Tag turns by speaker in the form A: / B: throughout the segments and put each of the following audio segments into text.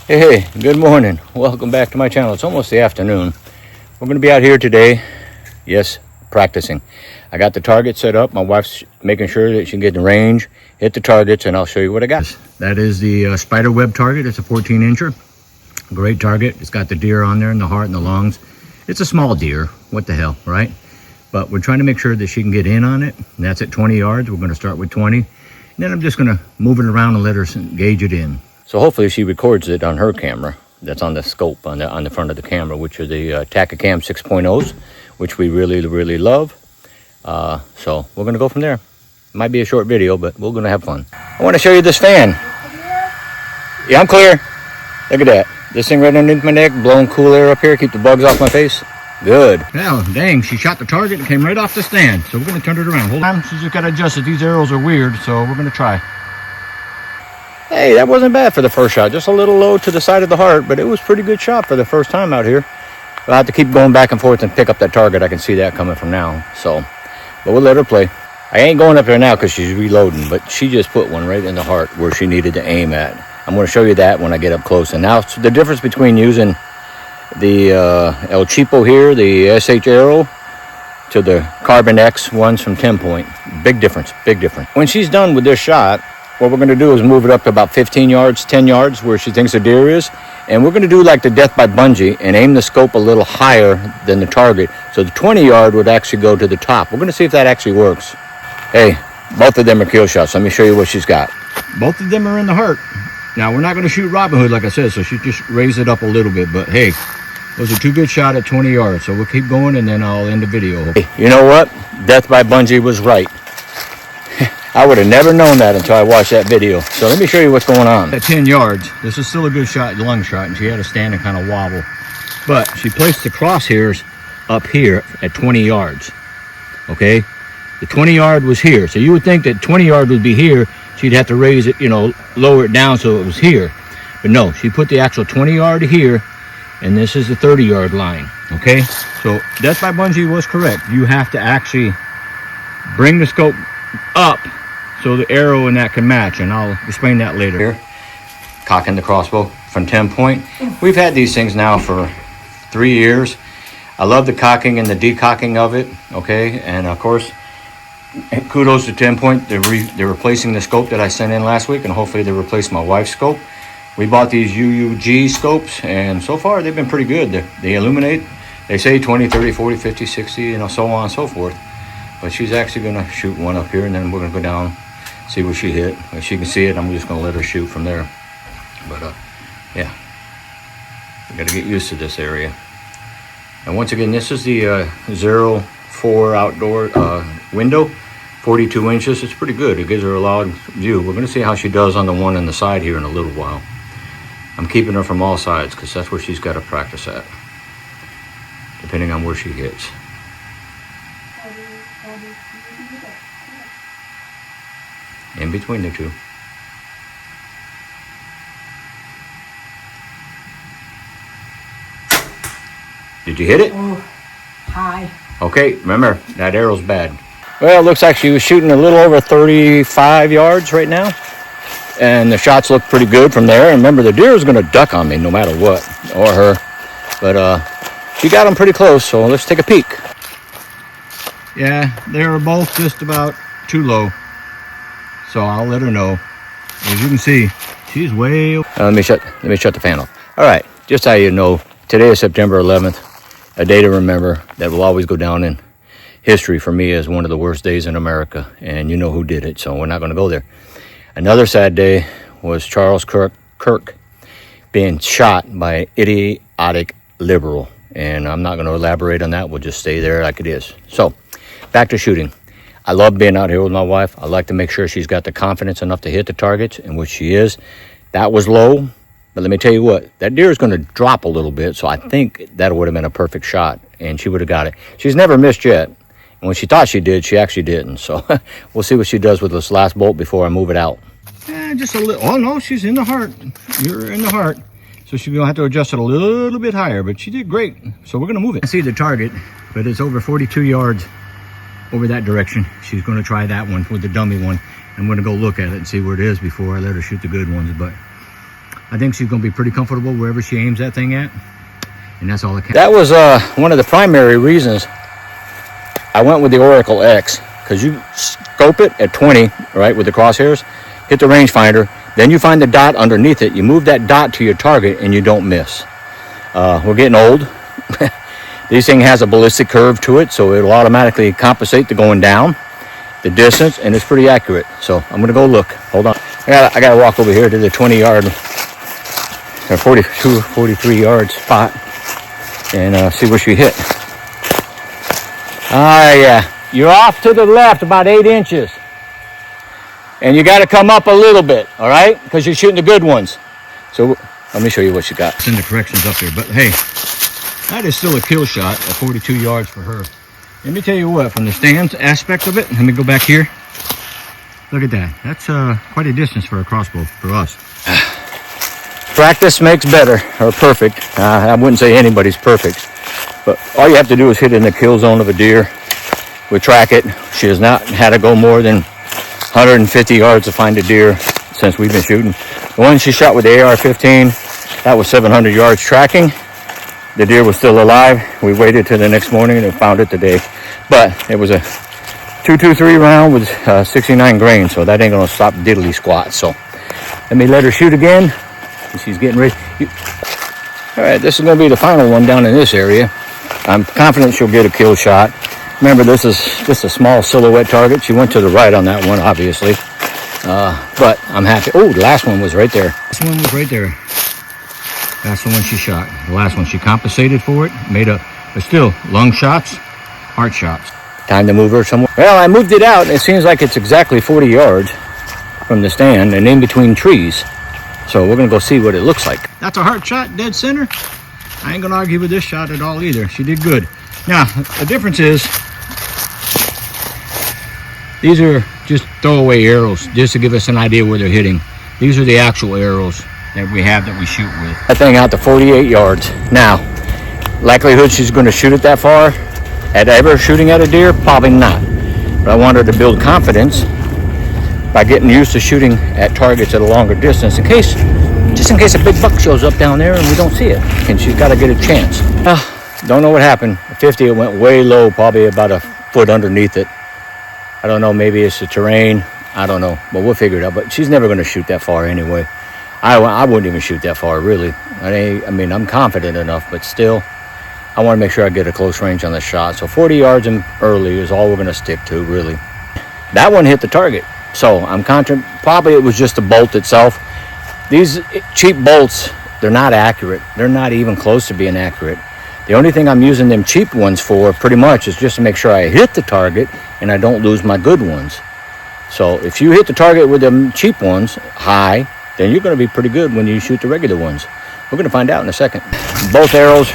A: Hey, good morning. Welcome back to my channel. It's almost the afternoon. We're going to be out here today, yes, practicing. I got the target set up. My wife's making sure that she can get in range, hit the targets, and I'll show you what I got. That is the spider web target. It's a 14-incher. Great target. It's got the deer on there and the heart and the lungs. It's a small deer. What the hell, right? But we're trying to make sure that she can get in on it. And that's at 20 yards. We're going to start with 20. And then I'm just going to move it around and let her gauge it in. So hopefully she records it on her camera. That's on the scope on the front of the camera, which are the Tachycam 6.0s, which we really love. So we're going to go from there. It might be a short video, but we're going to have fun. I want to show you this fan. Yeah, I'm clear. Look at that. This thing right underneath my neck, blowing cool air up here, keep the bugs off my face. Good. Now, dang, she shot the target and came right off the stand. So we're going to turn it around. Hold on. She's just got to adjust it. These arrows are weird, so we're going to try. Hey, that wasn't bad for the first shot. Just a little low to the side of the heart, but it was a pretty good shot for the first time out here. I'll have to keep going back and forth and pick up that target. I can see that coming from now. So, but we'll let her play. I ain't going up there now because she's reloading, but she just put one right in the heart where she needed to aim at. I'm going to show you that when I get up close. And now the difference between using the El Cheapo here, the SH Arrow, to the Carbon X ones from 10 Point. Big difference, big difference. When she's done with this shot, what we're going to do is move it up to about 15 yards, 10 yards where she thinks the deer is. And we're going to do like the death by bungee and aim the scope a little higher than the target. So the 20 yard would actually go to the top. We're going to see if that actually works. Hey, both of them are kill shots. Let me show you what she's got. Both of them are in the heart. Now, we're not going to shoot Robin Hood, like I said, so she just raised it up a little bit. But hey, those are two good shots at 20 yards. So we'll keep going and then I'll end the video. Hey, you know what? Death by bungee was right. I would have never known that until I watched that video. So let me show you what's going on. At 10 yards, this is still a good shot, lung shot, and she had to stand and kind of wobble. But she placed the crosshairs up here at 20 yards, okay? The 20 yard was here. So you would think that 20 yard would be here. She'd have to raise it, you know, lower it down so it was here. But no, she put the actual 20 yard here, and this is the 30 yard line, okay? So Death by Bungee was correct. You have to actually bring the scope up so the arrow and that can match, and I'll explain that later. Here, cocking the crossbow from 10 Point. We've had these things now for 3 years. I love the cocking and the decocking of it, okay? And of course, kudos to 10 Point. They're replacing the scope that I sent in last week, and hopefully they replace my wife's scope. We bought these UUG scopes, and so far they've been pretty good. They illuminate. They say 20, 30, 40, 50, 60, you know, so on and so forth. But she's actually going to shoot one up here, and then we're going to go down, see where she hit. If she can see it, I'm just going to let her shoot from there. But, yeah. We got to get used to this area. And once again, this is the 0.4 outdoor window, 42 inches. It's pretty good. It gives her a loud view. We're going to see how she does on the one on the side here in a little while. I'm keeping her from all sides because that's where she's got to practice at, depending on where she hits. In between the two. Did you hit it?
B: Oh, high.
A: Okay, remember, that arrow's bad. Well, it looks like she was shooting a little over 35 yards right now. And the shots look pretty good from there. And remember, the deer is going to duck on me no matter what, or her. But she got them pretty close, so let's take a peek. Yeah, they were both just about too low. So I'll let her know. As you can see, she's way... let me shut the fan off. All right, just so you know, today is September 11th, a day to remember that will always go down in history for me as one of the worst days in America. And you know who did it, so we're not going to go there. Another sad day was Charles Kirk being shot by an idiotic liberal. And I'm not going to elaborate on that. We'll just stay there like it is. So, back to shooting. I love being out here with my wife. I like to make sure she's got the confidence enough to hit the targets, and which she is. That was low, but let me tell you what, that deer is going to drop a little bit, so I think that would have been a perfect shot, and she would have got it. She's never missed yet, and when she thought she did, she actually didn't. So we'll see what she does with this last bolt before I move it out. Just a little. Oh, no, she's in the heart. You're in the heart. So she's going to have to adjust it a little bit higher, but she did great. So we're going to move it. I see the target, but it's over 42 yards. Over that direction. She's going to try that one with the dummy one. I'm going to go look at it and see where it is before I let her shoot the good ones. But I think she's going to be pretty comfortable wherever she aims that thing at. And that's all that counts. That was one of the primary reasons I went with the Oracle X, because you scope it at 20, right, with the crosshairs, hit the rangefinder, then you find the dot underneath it, you move that dot to your target, and you don't miss. We're getting old. This thing has a ballistic curve to it, so it'll automatically compensate the going down, the distance, and it's pretty accurate. So I'm going to go look. Hold on. I got to walk over here to the 20-yard, or 42, 43-yard spot and see where she hit. Yeah. You're off to the left about 8 inches. And you got to come up a little bit, all right? Because you're shooting the good ones. So let me show you what she got. Send the corrections up here. But hey, that is still a kill shot at 42 yards for her. Let me tell you what, from the stands aspect of it, let me go back here. Look at that. That's quite a distance for a crossbow for us. Practice makes better, or perfect. I wouldn't say anybody's perfect. But all you have to do is hit in the kill zone of a deer. We track it. She has not had to go more than 150 yards to find a deer since we've been shooting. The one she shot with the AR-15, that was 700 yards tracking. The deer was still alive. We waited till the next morning and found it today. But it was a 223 round with 69 grain, so that ain't gonna stop diddly squat. So let me let her shoot again. She's getting ready. All right, this is gonna be the final one down in this area. I'm confident she'll get a kill shot. Remember, this is just a small silhouette target. She went to the right on that one, obviously. But I'm happy. Oh, the last one was right there. This one was right there. That's the one she shot. The last one, she compensated for it. But still, lung shots, heart shots. Time to move her somewhere. Well, I moved it out, and it seems like it's exactly 40 yards from the stand and in between trees. So we're going to go see what it looks like. That's a heart shot, dead center. I ain't going to argue with this shot at all either. She did good. Now, the difference is, these are just throwaway arrows, just to give us an idea where they're hitting. These are the actual arrows that we have that we shoot with. That thing out to 48 yards. Now, likelihood she's going to shoot it that far at ever shooting at a deer? Probably not. But I want her to build confidence by getting used to shooting at targets at a longer distance just in case a big buck shows up down there and we don't see it. And she's got to get a chance. Don't know what happened. At 50, it went way low, probably about a foot underneath it. I don't know, maybe it's the terrain. I don't know, but we'll figure it out. But she's never going to shoot that far anyway. I wouldn't even shoot that far, really. I mean, I'm confident enough, but still, I want to make sure I get a close range on the shot. So 40 yards and early is all we're going to stick to, really. That one hit the target. So I'm confident, probably it was just the bolt itself. These cheap bolts, they're not accurate. They're not even close to being accurate. The only thing I'm using them cheap ones for, pretty much, is just to make sure I hit the target and I don't lose my good ones. So if you hit the target with them cheap ones high, then you're going to be pretty good when you shoot the regular ones. We're going to find out in a second. Both arrows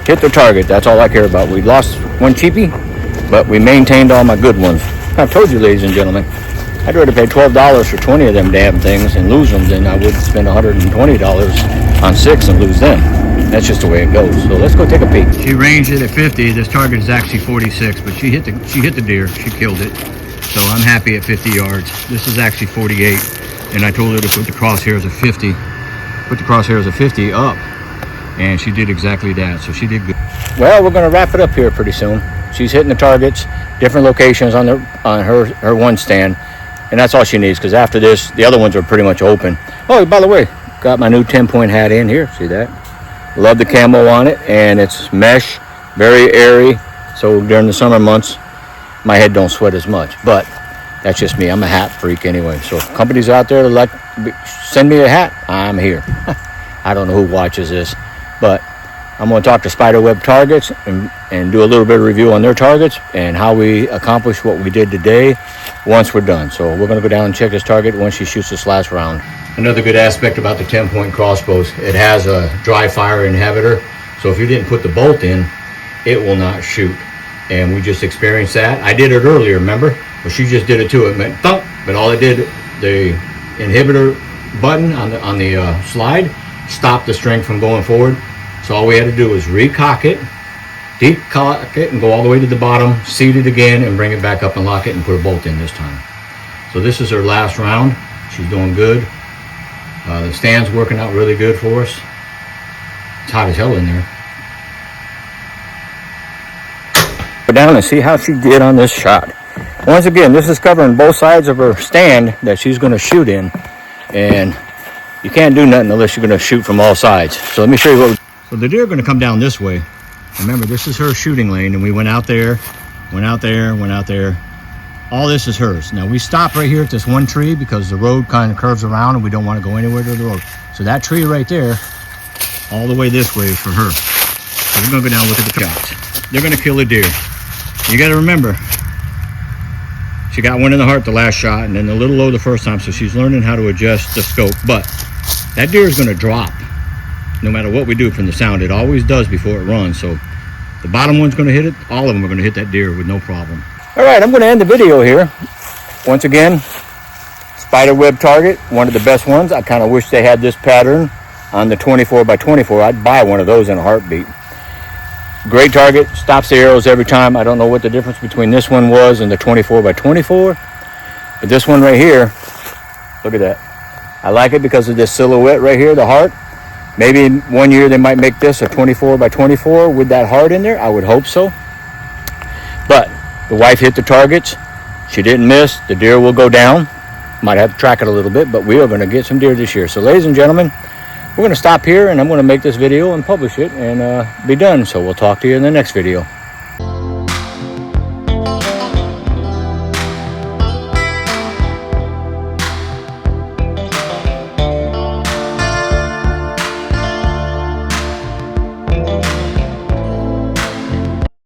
A: hit the target. That's all I care about. We lost one cheapie, but we maintained all my good ones. I've told you, ladies and gentlemen, I'd rather pay $12 for 20 of them damn things and lose them than I would spend $120 on 6 and lose them. That's just the way it goes. So let's go take a peek. She ranged it at 50. This target is actually 46, but she hit the deer. She killed it. So I'm happy at 50 yards. This is actually 48, and I told her to put the crosshairs at 50. Put the crosshairs at 50 up, and she did exactly that. So she did good. Well, we're going to wrap it up here pretty soon. She's hitting the targets, different locations on her one stand, and that's all she needs. Because after this, the other ones are pretty much open. Oh, by the way, got my new 10-point hat in here. See that? Love the camo on it, and it's mesh, very airy. So during the summer months, my head don't sweat as much. But that's just me. I'm a hat freak anyway. So if companies out there like send me a hat, I'm here. I don't know who watches this, but I'm going to talk to Spiderweb Targets and do a little bit of review on their targets and how we accomplished what we did today once we're done. So we're going to go down and check this target once she shoots this last round. Another good aspect about the 10-point crossbows, it has a dry fire inhibitor. So if you didn't put the bolt in, it will not shoot. And we just experienced that. I did it earlier, remember? Well, she just did it too. It went thump, but all it did, the inhibitor button on the slide stopped the string from going forward. So all we had to do was recock it, decock it, and go all the way to the bottom, seat it again, and bring it back up and lock it and put a bolt in this time. So this is her last round. She's doing good. The stand's working out really good for us. It's hot as hell in there. Go down and see how she did on this shot. Once again, this is covering both sides of her stand that she's going to shoot in, and you can't do nothing unless you're going to shoot from all sides. So let me show you what. So the deer are going to come down this way. Remember, this is her shooting lane, and we went out there, went out there, went out there. All this is hers. Now we stopped right here at this one tree because the road kind of curves around and we don't want to go anywhere to the road. So that tree right there, all the way this way is for her. So we're going to go down and look at the shots. They're going to kill a deer. You got to remember, she got one in the heart the last shot and then a little low the first time, so she's learning how to adjust the scope. But that deer is going to drop no matter what we do from the sound. It always does before it runs. So the bottom one's going to hit it. All of them are going to hit that deer with no problem. All right, I'm going to end the video here. Once again, spider web target, one of the best ones. I kind of wish they had this pattern on the 24 by 24. I'd buy one of those in a heartbeat. Great target, stops the arrows every time. I don't know what the difference between this one was and the 24 by 24, but this one right here, look at that. I like it because of this silhouette right here, the heart. Maybe one year they might make this a 24 by 24 with that heart in there. I would hope so. But the wife hit the targets. She didn't miss. The deer will go down. Might have to track it a little bit, but we are going to get some deer this year. So ladies and gentlemen, we're going to stop here and I'm going to make this video and publish it and be done. So we'll talk to you in the next video.